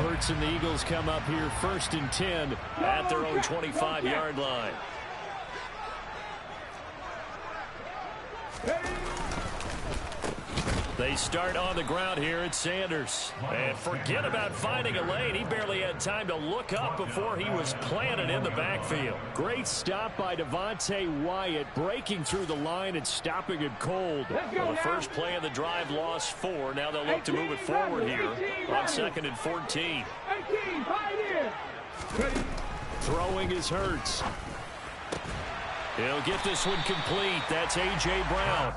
Hurts and the Eagles come up here 1st and 10 at their own 25-yard line. They start on the ground here at Sanders. And forget about finding a lane. He barely had time to look up before he was planted in the backfield. Great stop by Devontae Wyatt, breaking through the line and stopping him cold. Well, the first play of the drive lost 4. Now they'll look to move it forward here on 2nd and 14. Throwing is Hurts. He'll get this one complete. That's A.J. Brown.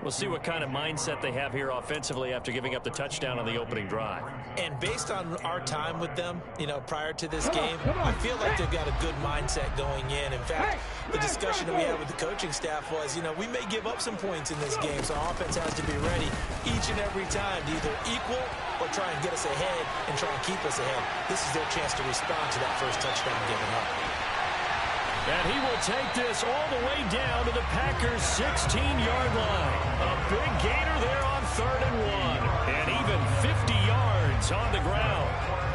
We'll see what kind of mindset they have here offensively after giving up the touchdown on the opening drive. And based on our time with them, prior to this game, I feel like they've got a good mindset going in. In fact, the discussion that we had with the coaching staff was, we may give up some points in this game, so our offense has to be ready each and every time to either equal or try and get us ahead and try and keep us ahead. This is their chance to respond to that first touchdown given up. And he will take this all the way down to the Packers' 16-yard line. A big gainer there on 3rd and 1. And even 50 yards on the ground.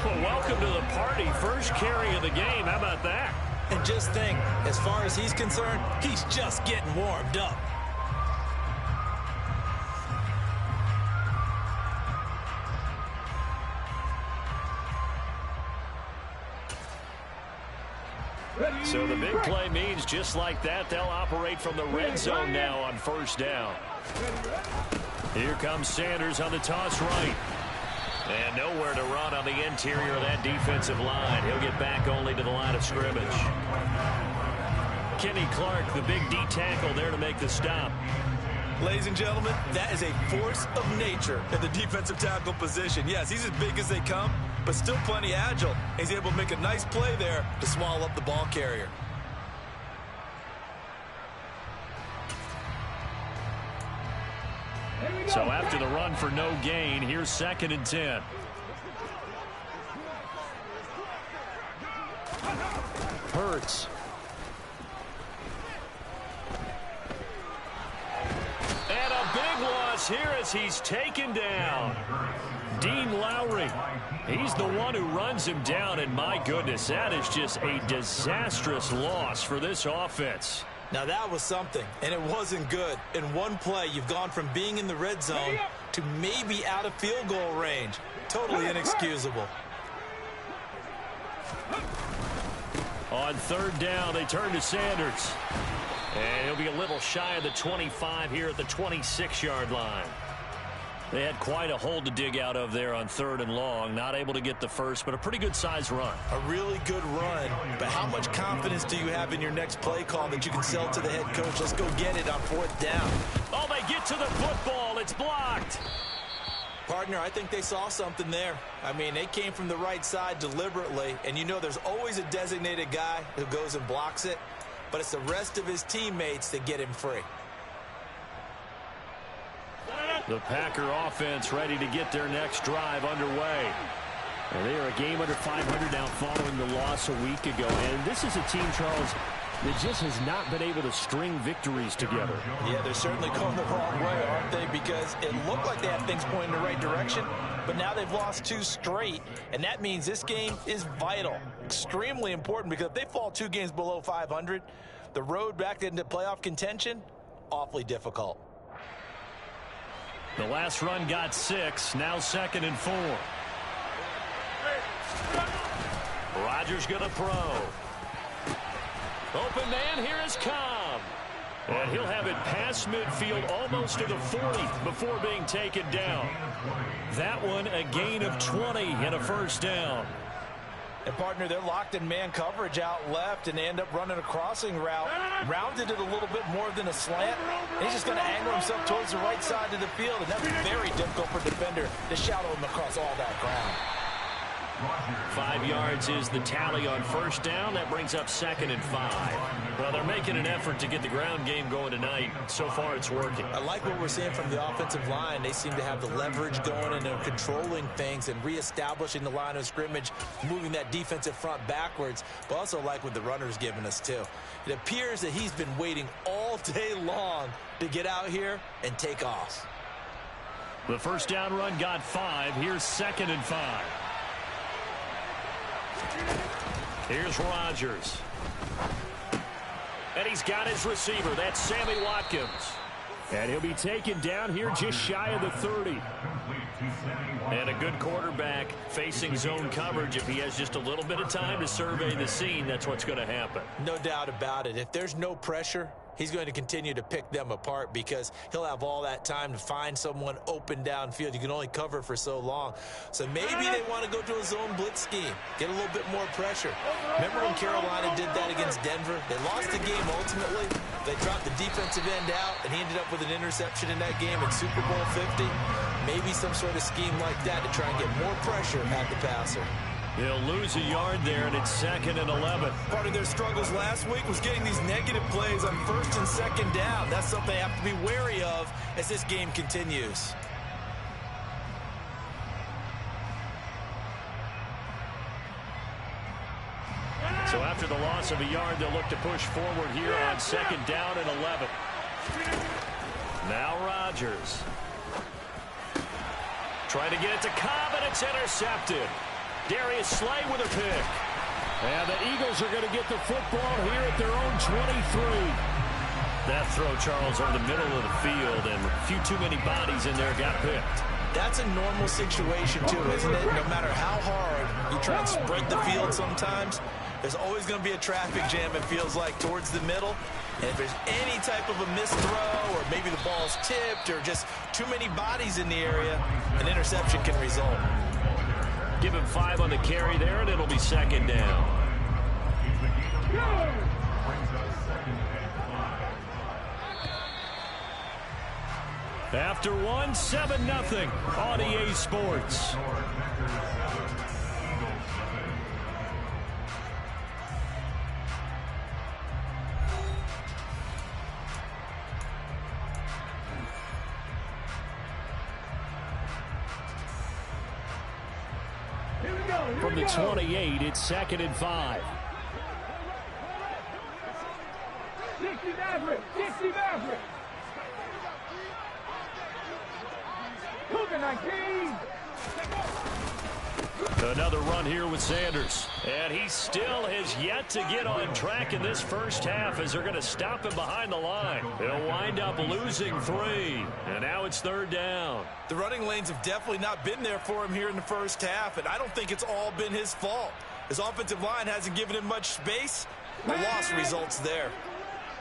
Well, welcome to the party. First carry of the game. How about that? And just think, as far as he's concerned, he's just getting warmed up. So the big play means just like that, they'll operate from the red zone now on 1st down. Here comes Sanders on the toss right. And nowhere to run on the interior of that defensive line. He'll get back only to the line of scrimmage. Kenny Clark, the big D tackle there to make the stop. Ladies and gentlemen, that is a force of nature at the defensive tackle position. Yes, he's as big as they come, but still plenty agile. He's able to make a nice play there to swallow up the ball carrier. So after the run for no gain, here's 2nd and 10. Hurts. And a big loss here as he's taken down. Dean Lowry, he's the one who runs him down, and my goodness, that is just a disastrous loss for this offense. Now that was something, and it wasn't good. In one play, you've gone from being in the red zone to maybe out of field goal range. Totally inexcusable. On 3rd down, they turn to Sanders. And he'll be a little shy of the 25 here at the 26-yard line. They had quite a hole to dig out of there on 3rd and long. Not able to get the first, but a pretty good-sized run. A really good run. But how much confidence do you have in your next play call that you can sell to the head coach? Let's go get it on 4th down. Oh, they get to the football. It's blocked. Partner, I think they saw something there. I mean, they came from the right side deliberately. And there's always a designated guy who goes and blocks it. But it's the rest of his teammates that get him free. The Packer offense ready to get their next drive underway. And they are a game under 500 now following the loss a week ago. And this is a team, Charles, that just has not been able to string victories together. Yeah, they're certainly going the wrong way, aren't they? Because it looked like they had things pointing in the right direction, but now they've lost 2 straight. And that means this game is vital, extremely important, because if they fall 2 games below 500, the road back into playoff contention, awfully difficult. The last run got 6. Now 2nd and 4. Rodgers going to throw. Open man, here is Cobb. And he'll have it past midfield almost to the 40 before being taken down. That one a gain of 20 and a 1st down. And, partner, they're locked in man coverage out left, and they end up running a crossing route. Rounded it a little bit more than a slant. And he's just going to angle himself towards the right side of the field, and that's very difficult for a defender to shadow him across all that ground. 5 yards is the tally on 1st down. That brings up 2nd and 5. Well, they're making an effort to get the ground game going tonight. So far, it's working. I like what we're seeing from the offensive line. They seem to have the leverage going, and they're controlling things and reestablishing the line of scrimmage, moving that defensive front backwards. But also like what the runner's giving us, too. It appears that he's been waiting all day long to get out here and take off. The first down run got 5. Here's 2nd and 5. Here's Rodgers. And he's got his receiver. That's Sammy Watkins. And he'll be taken down here just shy of the 30. And a good quarterback facing zone coverage. If he has just a little bit of time to survey the scene, that's what's going to happen. No doubt about it. If there's no pressure, he's going to continue to pick them apart because he'll have all that time to find someone open downfield. You can only cover for so long. So maybe they want to go to a zone blitz scheme, get a little bit more pressure. Remember when Carolina did that against Denver? They lost the game ultimately. They dropped the defensive end out, and he ended up with an interception in that game in Super Bowl 50. Maybe some sort of scheme like that to try and get more pressure at the passer. He'll lose a yard there, and it's 2nd and 11. Part of their struggles last week was getting these negative plays on 1st and 2nd down. That's something they have to be wary of as this game continues. So after the loss of a yard, they'll look to push forward here on 2nd down and 11. Now Rodgers. Trying to get it to Cobb, and it's intercepted. Darius Slay with a pick. And the Eagles are going to get the football here at their own 23. That throw, Charles, over the middle of the field, and a few too many bodies in there got picked. That's a normal situation, too, isn't it? No matter how hard you try and spread the field sometimes, there's always going to be a traffic jam, it feels like, towards the middle. And if there's any type of a missed throw, or maybe the ball's tipped, or just too many bodies in the area, an interception can result. Give him 5 on the carry there, and it'll be 2nd down. After 1, 7-0 on EA Sports. From the 28, it's 2nd and 5. 60 Maverick! 60 Maverick! Cougar 19! Another run here with Sanders. And he still has yet to get on track in this first half as they're going to stop him behind the line. They'll wind up losing 3. And now it's 3rd down. The running lanes have definitely not been there for him here in the first half, and I don't think it's all been his fault. His offensive line hasn't given him much space. The loss results there.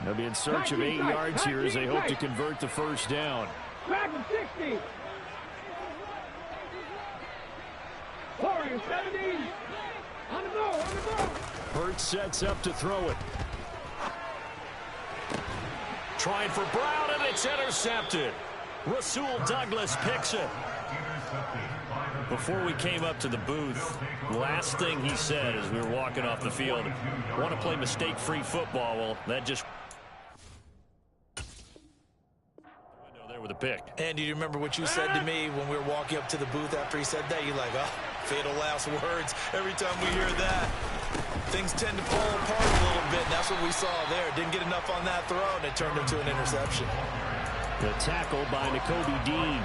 They'll be in search of 8 yards here as they hope to convert the first down. Back to 60! Warriors 70! On the go, on the go! Hurts sets up to throw it. Trying for Brown, and it's intercepted. Rasul Douglas picks it. Before we came up to the booth, last thing he said as we were walking off the field, want to play mistake-free football. Well, that just... there with a pick. And do you remember what you said to me when we were walking up to the booth after he said that? You're like, oh, fatal last words. Every time we hear that, things tend to fall apart a little bit, and that's what we saw there. Didn't get enough on that throw, and it turned into an interception. The tackle by Nakobe Dean.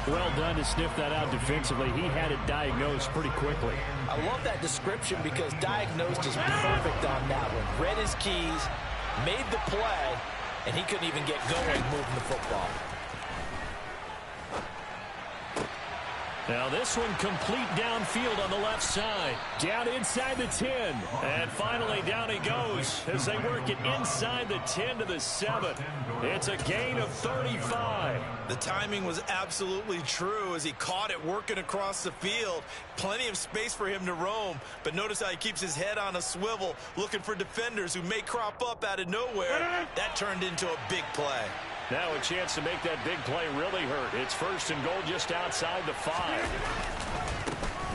Well done to sniff that out defensively. He had it diagnosed pretty quickly. I love that description because diagnosed is perfect on that one. Read his keys, made the play, and he couldn't even get going moving the football. Now this one complete downfield on the left side. Down inside the 10. And finally down he goes as they work it inside the 10 to the 7. It's a gain of 35. The timing was absolutely true as he caught it working across the field. Plenty of space for him to roam. But notice how he keeps his head on a swivel looking for defenders who may crop up out of nowhere. That turned into a big play. Now a chance to make that big play really hurt. It's 1st and goal just outside the 5.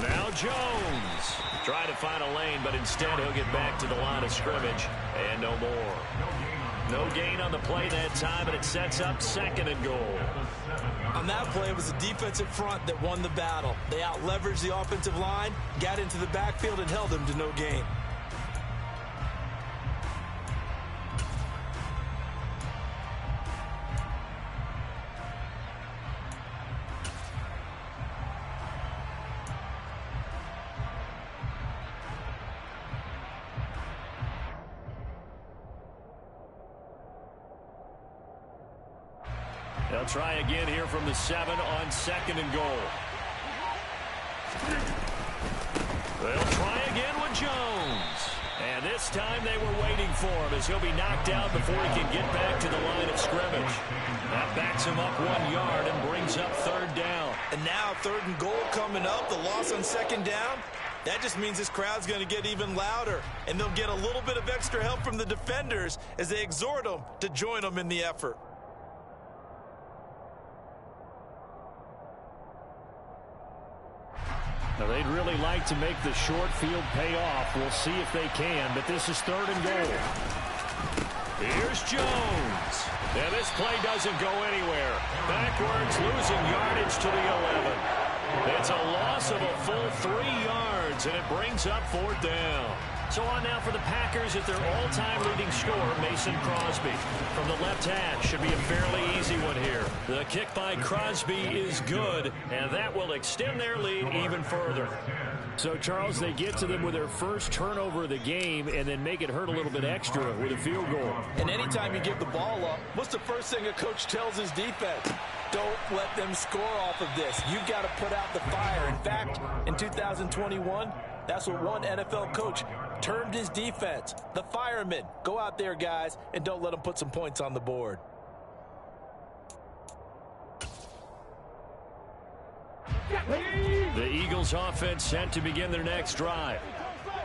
Now Jones trying to find a lane, but instead he'll get back to the line of scrimmage and no more. No gain on the play that time, and it sets up 2nd and goal. On that play, it was the defensive front that won the battle. They out-leveraged the offensive line, got into the backfield, and held them to no gain. They'll try again here from the 7 on 2nd and goal. They'll try again with Jones. And this time they were waiting for him as he'll be knocked out before he can get back to the line of scrimmage. That backs him up 1 yard and brings up 3rd down. And now 3rd and goal coming up, the loss on 2nd down. That just means this crowd's going to get even louder, and they'll get a little bit of extra help from the defenders as they exhort them to join them in the effort. Now, they'd really like to make the short field pay off. We'll see if they can, but this is 3rd and goal. Here's Jones. And this play doesn't go anywhere. Backwards, losing yardage to the 11. It's a loss of a full 3 yards, and it brings up 4th down. So on now for the Packers at their all-time leading scorer, Mason Crosby. From the left hash, should be a fairly easy one here. The kick by Crosby is good, and that will extend their lead even further. So, Charles, they get to them with their first turnover of the game and then make it hurt a little bit extra with a field goal. And anytime you give the ball up, what's the first thing a coach tells his defense? Don't let them score off of this. You've got to put out the fire. In fact, in 2021, that's what one NFL coach termed his defense, the firemen. Go out there, guys, and don't let them put some points on the board. The Eagles offense set to begin their next drive.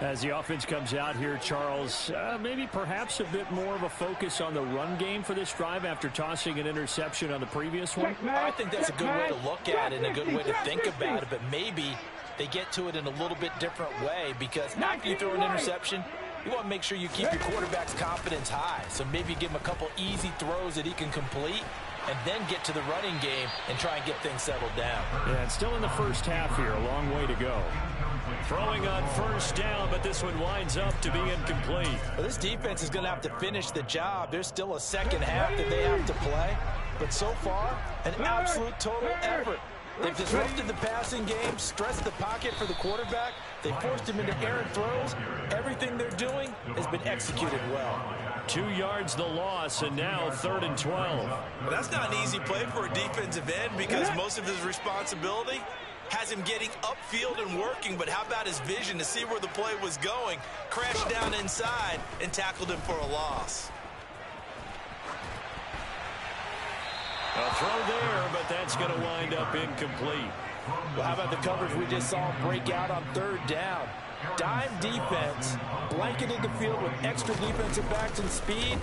As the offense comes out here, Charles, maybe perhaps a bit more of a focus on the run game for this drive after tossing an interception on the previous one? I think that's a good way to look at it and a good way to think about it, but maybe they get to it in a little bit different way, because after you throw an interception, you want to make sure you keep your quarterback's confidence high. So maybe give him a couple easy throws that he can complete and then get to the running game and try and get things settled down. Yeah, it's still in the first half here. A long way to go. Throwing on 1st down, but this one winds up to be incomplete. Well, this defense is going to have to finish the job. There's still a second half that they have to play. But so far, an absolute total effort. They've disrupted the passing game, stressed the pocket for the quarterback. They forced him into errant throws. Everything they're doing has been executed well. 2 yards the loss, and now 3rd and 12. Well, that's not an easy play for a defensive end, because most of his responsibility has him getting upfield and working, but how about his vision to see where the play was going, crashed down inside, and tackled him for a loss. A throw there, but that's going to wind up incomplete. Well, how about the coverage we just saw break out on 3rd down? Dime defense, blanketed the field with extra defensive backs and speed,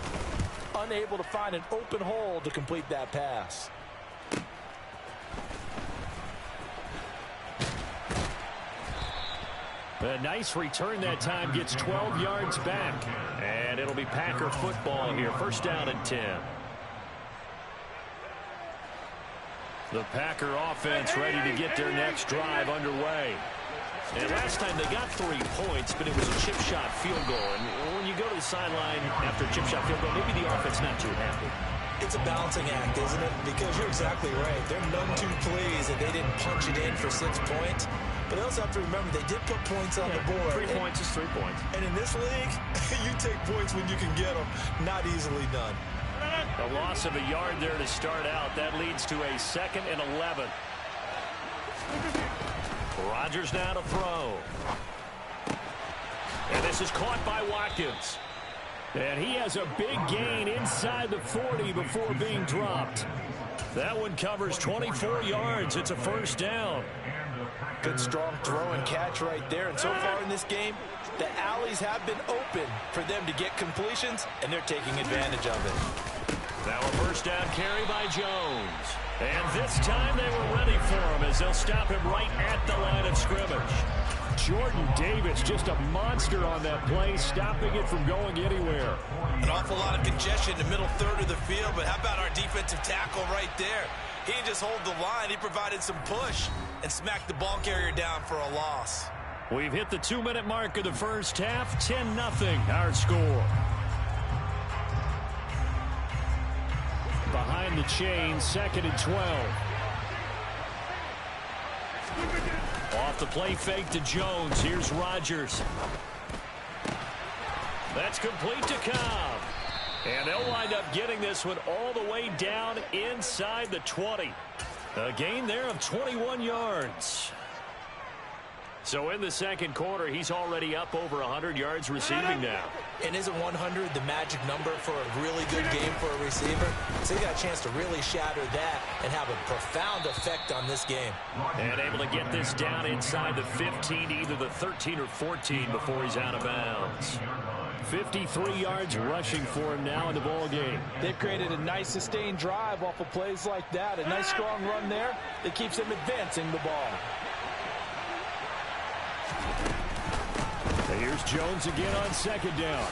unable to find an open hole to complete that pass. A nice return that time, gets 12 yards back. And it'll be Packer football here. 1st down and 10. The Packer offense ready to get their next drive underway. And last time they got 3 points, but it was a chip shot field goal. And when you go to the sideline after a chip shot field goal, maybe the offense not too happy. It's a balancing act, isn't it? Because you're exactly right. They're none too pleased that they didn't punch it in for 6 points. But they also have to remember they did put points on the board. 3 points is 3 points. And in this league, you take points when you can get them. Not easily done. A loss of a yard there to start out. That leads to a 2nd and 11. Rodgers now to throw. And this is caught by Watkins. And he has a big gain inside the 40 before being dropped. That one covers 24 yards. It's a 1st down. Good strong throw and catch right there. And so far in this game, the alleys have been open for them to get completions, and they're taking advantage of it. Now a 1st down carry by Jones. And this time they were ready for him as they'll stop him right at the line of scrimmage. Jordan Davis, just a monster on that play, stopping it from going anywhere. An awful lot of congestion in the middle 3rd of the field, but how about our defensive tackle right there? He didn't just hold the line, he provided some push and smacked the ball carrier down for a loss. We've hit the 2-minute mark of the first half. 10-0 our score. Behind the chain, 2nd and 12. Off the play fake to Jones. Here's Rodgers. That's complete to Cobb. And they'll wind up getting this one all the way down inside the 20. A gain there of 21 yards. So in the second quarter, he's already up over 100 yards receiving now. And isn't 100 the magic number for a really good game for a receiver? So he got a chance to really shatter that and have a profound effect on this game. And able to get this down inside the 15, either the 13 or 14 before he's out of bounds. 53 yards rushing for him now in the ball game. They've created a nice sustained drive off of plays like that. A nice strong run there that keeps them advancing the ball. Here's Jones again on second down.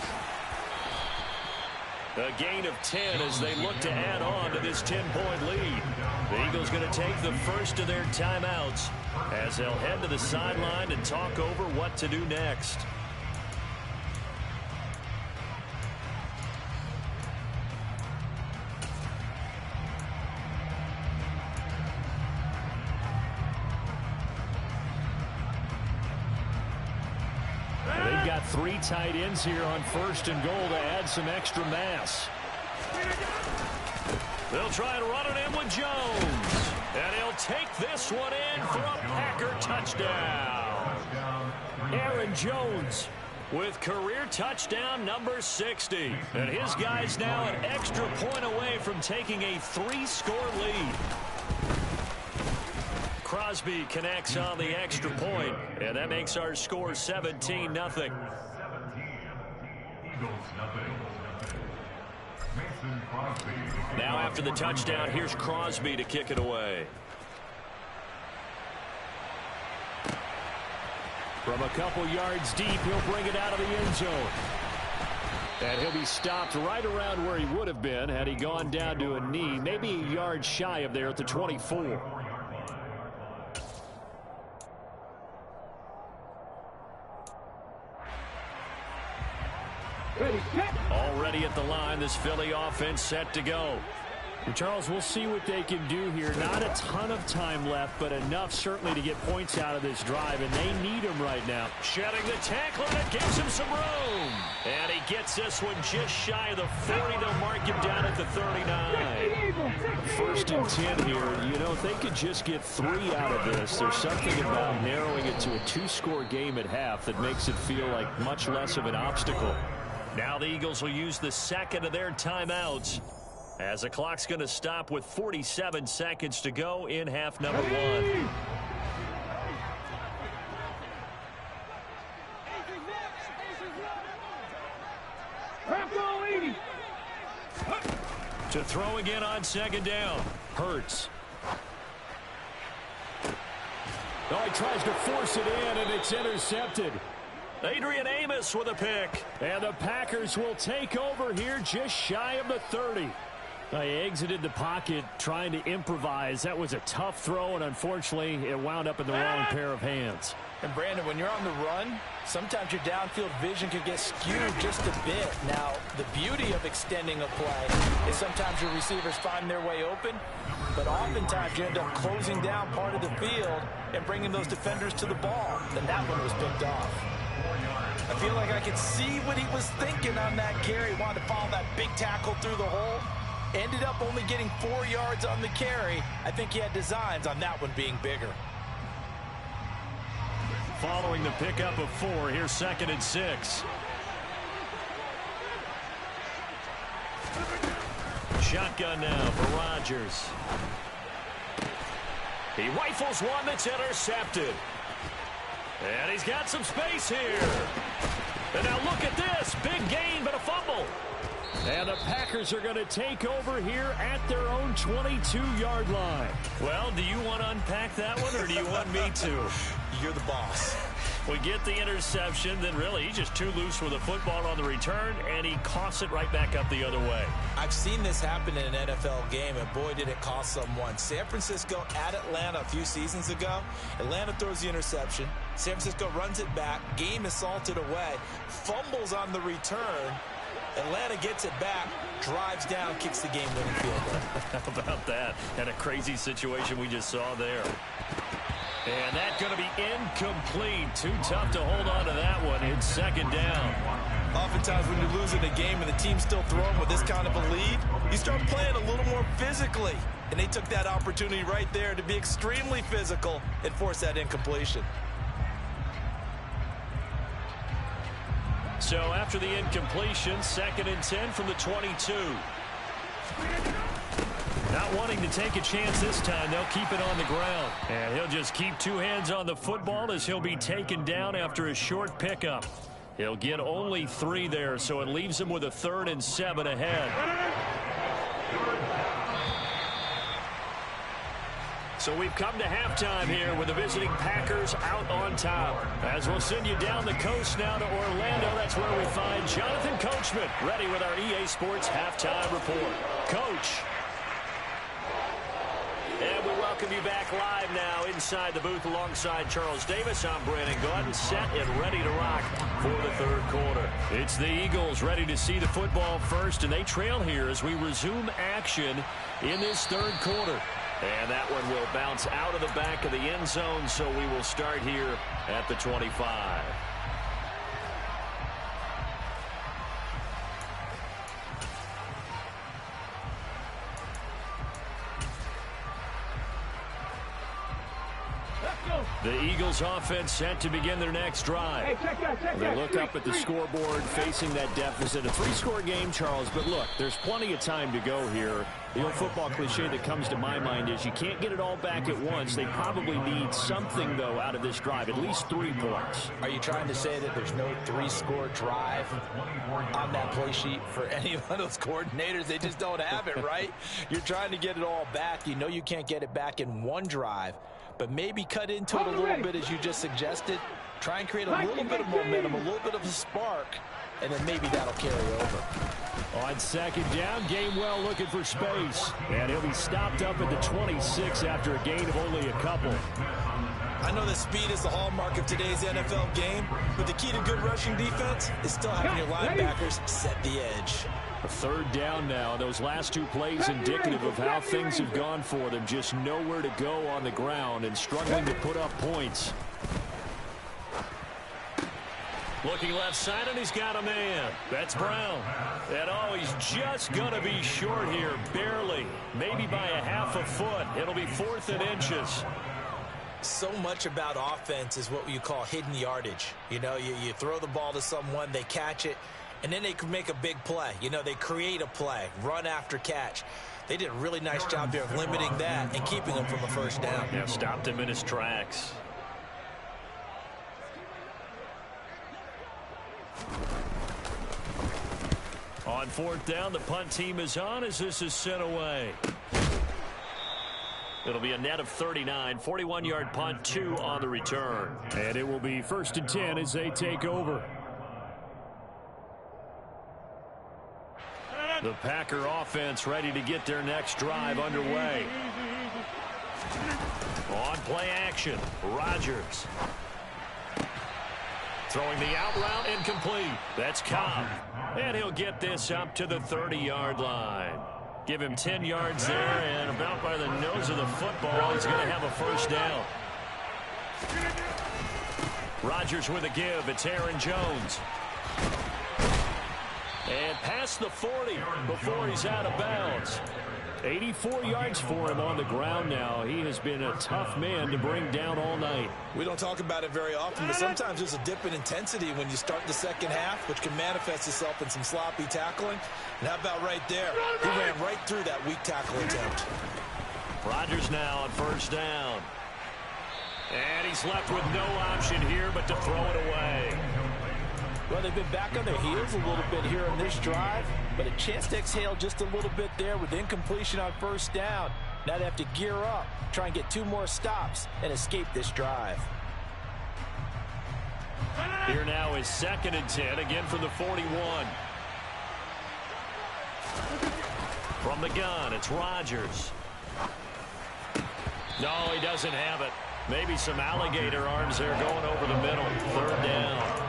A gain of 10 as they look to add on to this 10-point lead. The Eagles going to take the first of their timeouts as they'll head to the sideline and talk over what to do next. They've got 3 tight ends here on first and goal to add some extra mass. They'll try and run it in with Jones. And he'll take this one in for a Packer touchdown. Aaron Jones with career touchdown number 60. And his guy's now an extra point away from taking a 3-score lead. Crosby connects on the extra point, and that makes our score 17-0. Now after the touchdown, here's Crosby to kick it away. From a couple yards deep, he'll bring it out of the end zone. And he'll be stopped right around where he would have been had he gone down to a knee, maybe a yard shy of there at the 24. Already at the line, this Philly offense set to go. And Charles, we'll see what they can do here. Not a ton of time left, but enough certainly to get points out of this drive, and they need them right now. Shedding the tackle, and it gives him some room. And he gets this one just shy of the 40. They'll mark him down at the 39. First and 10 here. You know, if they could just get 3 out of this, there's something about narrowing it to a 2-score game at half that makes it feel like much less of an obstacle. Now the Eagles will use the second of their timeouts as the clock's going to stop with 47 seconds to go in half number 1. To throw again on second down. Hurts. Oh, he tries to force it in, and it's intercepted. Adrian Amos with a pick. And the Packers will take over here just shy of the 30. He exited the pocket trying to improvise. That was a tough throw, and unfortunately, it wound up in the wrong pair of hands. And Brandon, when you're on the run, sometimes your downfield vision can get skewed just a bit. Now, the beauty of extending a play is sometimes your receivers find their way open, but oftentimes you end up closing down part of the field and bringing those defenders to the ball. And that one was picked off. I feel like I could see what he was thinking on that carry. Wanted to follow that big tackle through the hole. Ended up only getting 4 yards on the carry. I think he had designs on that one being bigger. Following the pickup of 4, here's 2nd and 6. Shotgun now for Rodgers. He rifles one that's intercepted. And he's got some space here. And now look at this. Big gain, but a fumble. And the Packers are going to take over here at their own 22-yard line. Well, do you want to unpack that one, or do you want me to? You're the boss. We get the interception, then really he's just too loose with the football on the return, and he coughs it right back up the other way. I've seen this happen in an NFL game, and boy, did it cost someone. San Francisco at Atlanta a few seasons ago. Atlanta throws the interception. San Francisco runs it back. Game is salted away. Fumbles on the return. Atlanta gets it back, drives down, kicks the game-winning field goal. How about that? And a crazy situation we just saw there. And that's going to be incomplete. Too tough to hold on to that one. It's 2nd down. Oftentimes when you're losing a game and the team's still throwing with this kind of a lead, you start playing a little more physically. And they took that opportunity right there to be extremely physical and force that incompletion. So after the incompletion, 2nd and 10 from the 22. Not wanting to take a chance this time, they'll keep it on the ground. And he'll just keep 2 hands on the football as he'll be taken down after a short pickup. He'll get only 3 there, so it leaves him with a 3rd and 7 ahead. So we've come to halftime here with the visiting Packers out on top. As we'll send you down the coast now to Orlando, that's where we find Jonathan Coachman ready with our EA Sports Halftime Report. Coach. And we welcome you back live now inside the booth alongside Charles Davis. I'm Brandon Gordon, set and ready to rock for the 3rd quarter. It's the Eagles ready to see the football first, and they trail here as we resume action in this 3rd quarter. And that one will bounce out of the back of the end zone, so we will start here at the 25. The Eagles offense set to begin their next drive. Hey, check that. They look up at the scoreboard facing that deficit. A 3-score game, Charles, but look, there's plenty of time to go here. The old football cliche that comes to my mind is you can't get it all back at once. They probably need something, though, out of this drive, at least 3 points. Are you trying to say that there's no 3-score drive on that play sheet for any of those coordinators? They just don't have it, right? You're trying to get it all back. You know you can't get it back in one drive, but maybe cut into it a little bit as you just suggested. Try and create a little bit of momentum, a little bit of a spark, and then maybe that'll carry over. On 2nd down, Gainwell looking for space. And he'll be stopped up at the 26 after a gain of only a couple. I know that speed is the hallmark of today's NFL game, but the key to good rushing defense is still having your linebackers set the edge. A 3rd down now. Those last 2 plays indicative of how things have gone for them. Just nowhere to go on the ground and struggling to put up points. Looking left side, and he's got a man. That's Brown. And oh, he's just going to be short here, barely. Maybe by a half a foot. It'll be 4th and inches. So much about offense is what you call hidden yardage. You know, you throw the ball to someone, they catch it, and then they can make a big play. You know, they create a play, run after catch. They did a really nice job there of limiting that and keeping him from a 1st down. Yeah, stopped him in his tracks. On 4th down, the punt team is on as this is sent away. It'll be a net of 39, 41-yard punt, 2 on the return. And it will be 1st and 10 as they take over. The Packer offense ready to get their next drive underway. On play action, Rodgers. Throwing the out route, incomplete. That's Cobb. And he'll get this up to the 30-yard line. Give him 10 yards there, and about by the nose of the football, he's going to have a 1st down. Rodgers with a give. It's Aaron Jones. And past the 40 before he's out of bounds. 84 yards for him on the ground now. He has been a tough man to bring down all night. We don't talk about it very often, but sometimes there's a dip in intensity when you start the 2nd half, which can manifest itself in some sloppy tackling. And how about right there? He ran right through that weak tackle attempt. Rodgers now on 1st down. And he's left with no option here but to throw it away. Well, they've been back on their heels a little bit here on this drive, but a chance to exhale just a little bit there with incompletion on 1st down. Now they have to gear up, try and get 2 more stops, and escape this drive. Here now is 2nd and 10, again from the 41. From the gun, it's Rodgers. No, he doesn't have it. Maybe some alligator arms there going over the middle. 3rd down.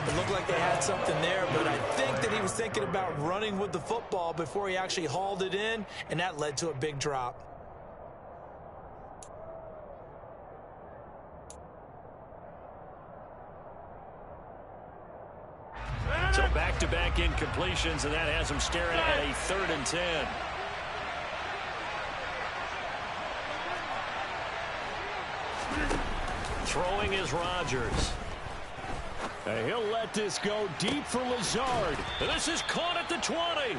It looked like they had something there, but I think that he was thinking about running with the football before he actually hauled it in, and that led to a big drop. So Back-to-back incompletions, and that has him staring at a 3rd and 10. Throwing is Rodgers. And he'll let this go deep for Lazard. And this is caught at the 20.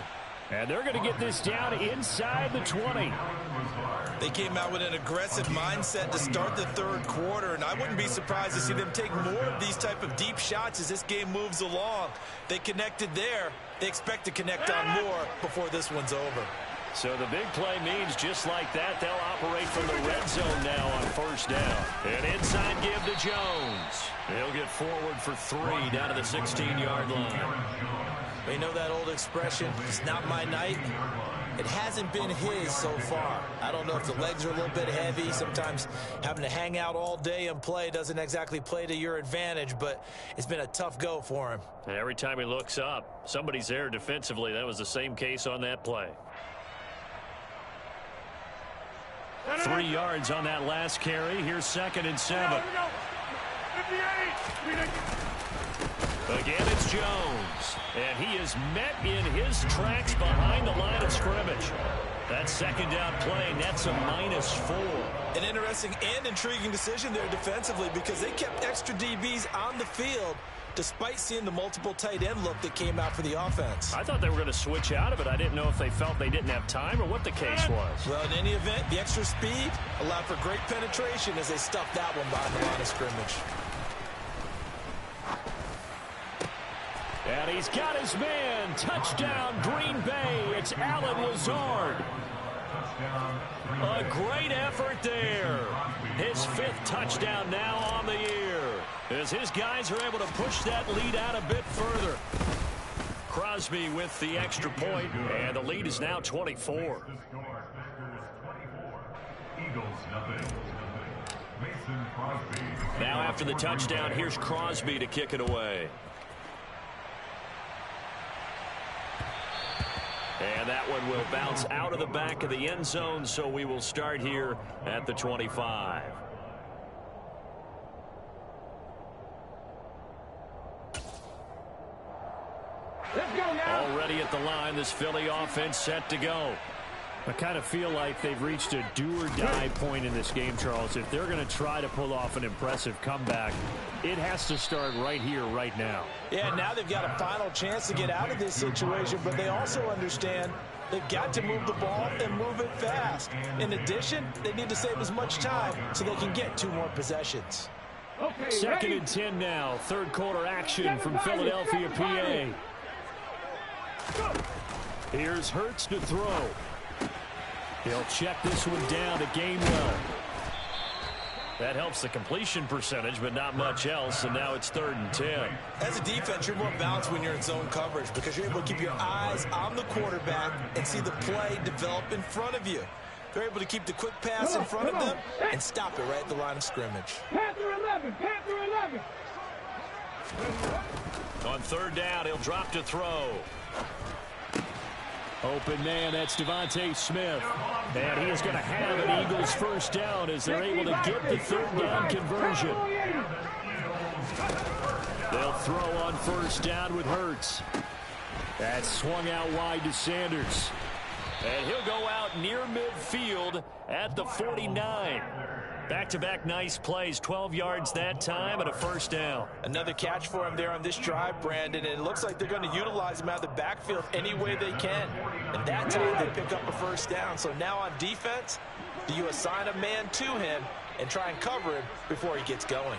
And they're going to get this down inside the 20. They came out with an aggressive mindset to start the 3rd quarter, and I wouldn't be surprised to see them take more of these type of deep shots as this game moves along. They connected there. They expect to connect on more before this one's over. So the big play means just like that, they'll operate from the red zone now on 1st down. An inside give to Jones. He'll get forward for 3 down to the 16-yard line. You know that old expression, it's not my night? It hasn't been his so far. I don't know if the legs are a little bit heavy. Sometimes having to hang out all day and play doesn't exactly play to your advantage, but it's been a tough go for him. And every time he looks up, somebody's there defensively. That was the same case on that play. 3 yards on that last carry. Here's 2nd and 7. Again, it's Jones. And he is met in his tracks behind the line of scrimmage. That 2nd down play nets a -4. An interesting and intriguing decision there defensively because they kept extra DBs on the field despite seeing the multiple tight end look that came out for the offense. I thought they were going to switch out of it. I didn't know if they felt they didn't have time or what the case was. Well, in any event, the extra speed allowed for great penetration as they stuffed that one behind the line of scrimmage. And he's got his man. Touchdown, Green Bay. It's Allen Lazard. A great effort there. His 5th touchdown now on the year, as his guys are able to push that lead out a bit further. Crosby with the extra point, and the lead is now 24. Now after the touchdown, here's Crosby to kick it away. And that one will bounce out of the back of the end zone, so we will start here at the 25. Let's go now. Already at the line, this Philly offense set to go. I kind of feel like they've reached a do-or-die point in this game, Charles. If they're going to try to pull off an impressive comeback, it has to start right here, right now. Yeah, now they've got a final chance to get out of this situation, but they also understand they've got to move the ball and move it fast. In addition, they need to save as much time so they can get 2 more possessions. Okay, 2nd and 10 now. 3rd quarter action from Philadelphia, PA. Here's Hurts to throw. He'll check this one down to Gainwell. That helps the completion percentage, but not much else, and now it's 3rd and 10. As a defense, you're more balanced when you're in zone coverage because you're able to keep your eyes on the quarterback and see the play develop in front of you. They're able to keep the quick pass in front of them and stop it right at the line of scrimmage. Panther 11, Panther 11. On 3rd down, he'll drop to throw. Open man, that's Devontae Smith. And he is going to have an Eagles 1st down as they're able to get the 3rd down conversion. They'll throw on 1st down with Hurts. That's swung out wide to Sanders. And he'll go out near midfield at the 49. Back-to-back nice plays, 12 yards that time and a 1st down. Another catch for him there on this drive, Brandon, and it looks like they're going to utilize him out of the backfield any way they can. And that time they pick up a 1st down. So now on defense, do you assign a man to him and try and cover him before he gets going?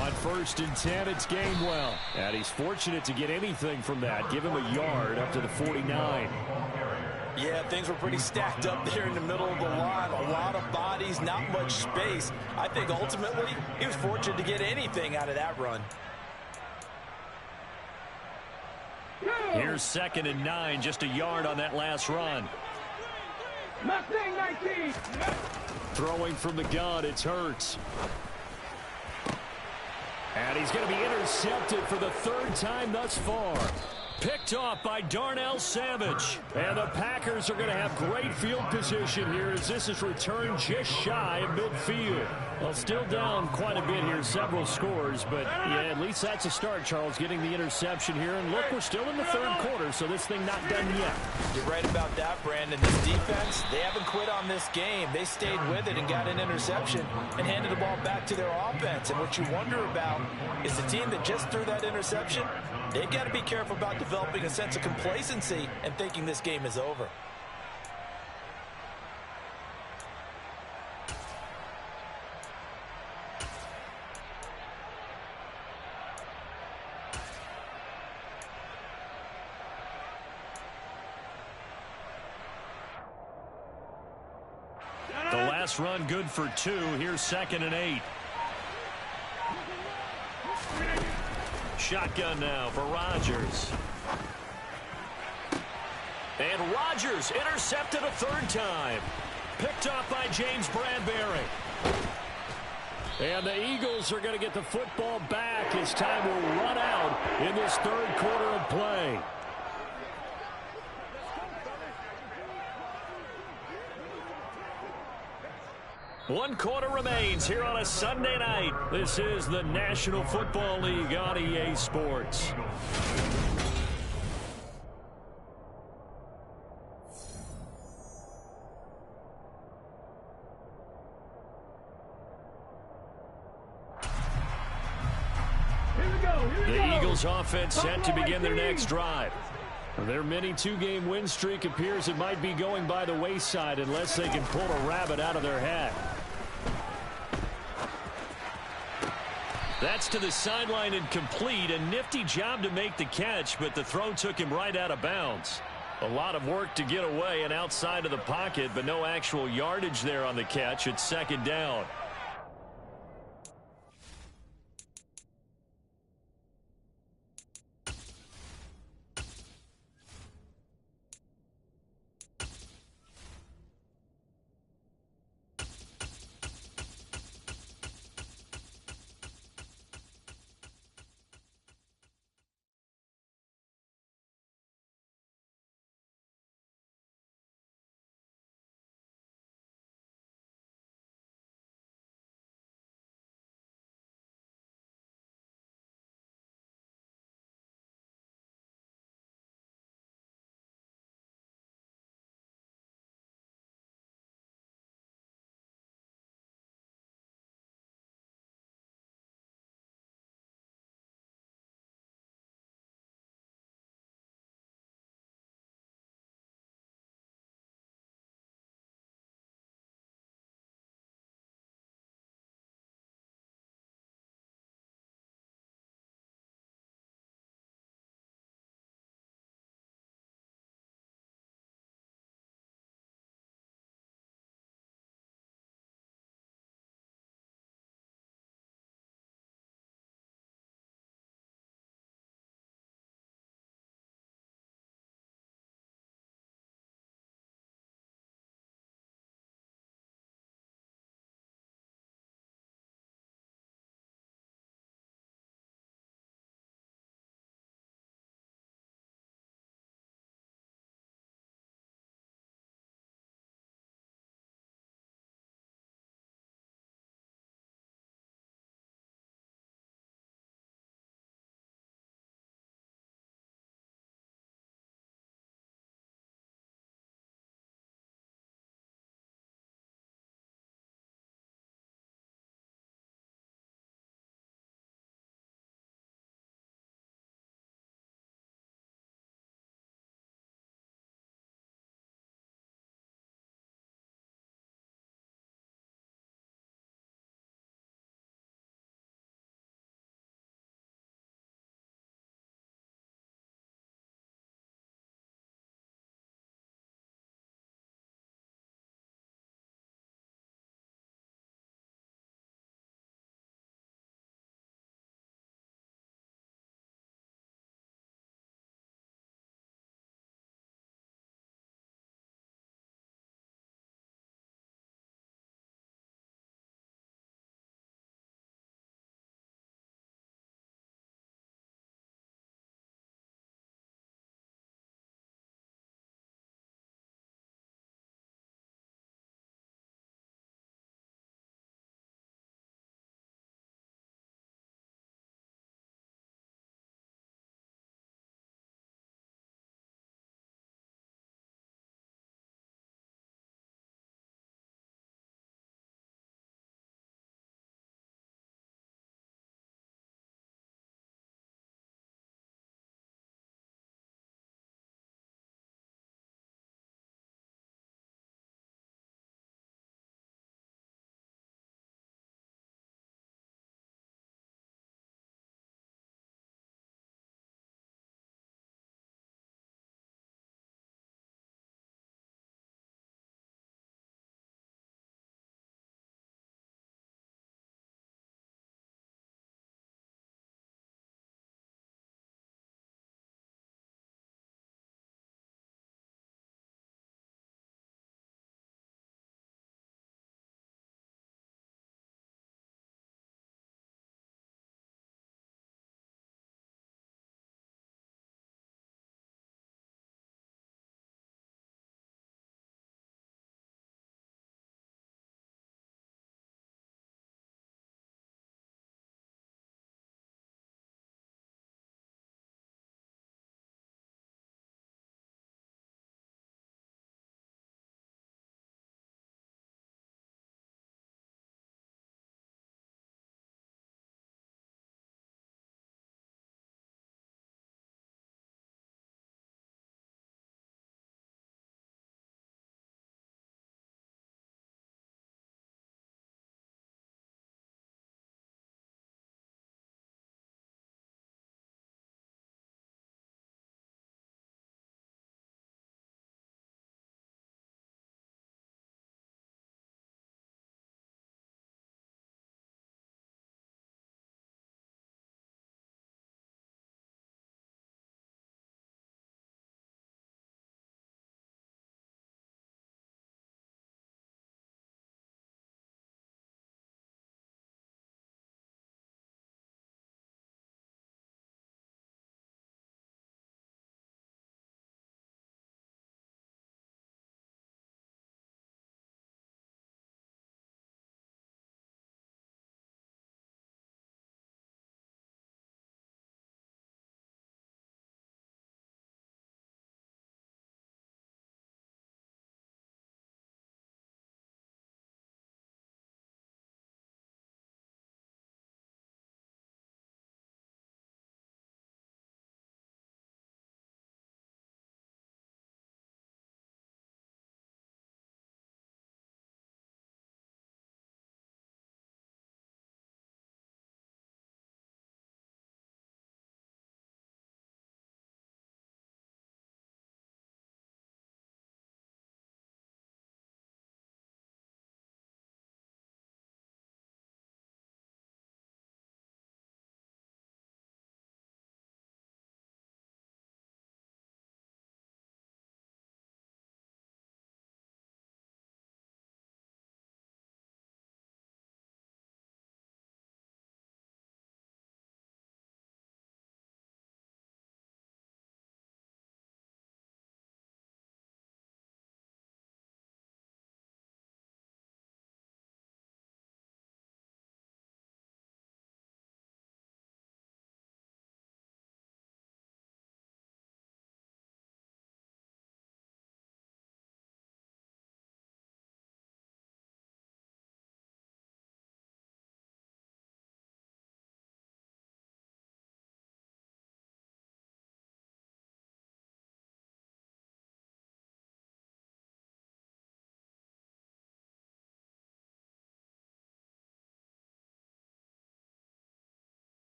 On 1st and 10, it's Gainwell. And he's fortunate to get anything from that. Give him a yard up to the 49. Yeah, things were pretty stacked up there in the middle of the line. A lot of bodies, not much space. I think ultimately he was fortunate to get anything out of that run. Here's 2nd and 9, just a yard on that last run. Mustang 19. Throwing from the gun, it's Hurts. And he's going to be intercepted for the 3rd time thus far. Picked off by Darnell Savage. And the Packers are going to have great field position here as this is returned just shy of midfield. Well, still down quite a bit here, several scores, but yeah, at least that's a start, Charles, getting the interception here. And look, we're still in the third quarter, so this thing not done yet. You're right about that, Brandon. This defense, they haven't quit on this game. They stayed with it and got an interception and handed the ball back to their offense. And what you wonder about is the team that just threw that interception, they've got to be careful about developing a sense of complacency and thinking this game is over. The last run good for 2. Here's 2nd and 8. Shotgun now for Rodgers. And Rodgers intercepted a 3rd time. Picked off by James Bradbury. And the Eagles are going to get the football back as time will run out in this 3rd quarter of play. One quarter remains here on a Sunday night. This is the National Football League on EA Sports. The Eagles offense set to begin their next drive. Their mini 2-game win streak appears it might be going by the wayside unless they can pull a rabbit out of their hat. That's to the sideline and complete. A nifty job to make the catch, but the throw took him right out of bounds. A lot of work to get away and outside of the pocket, but no actual yardage there on the catch. It's 2nd down.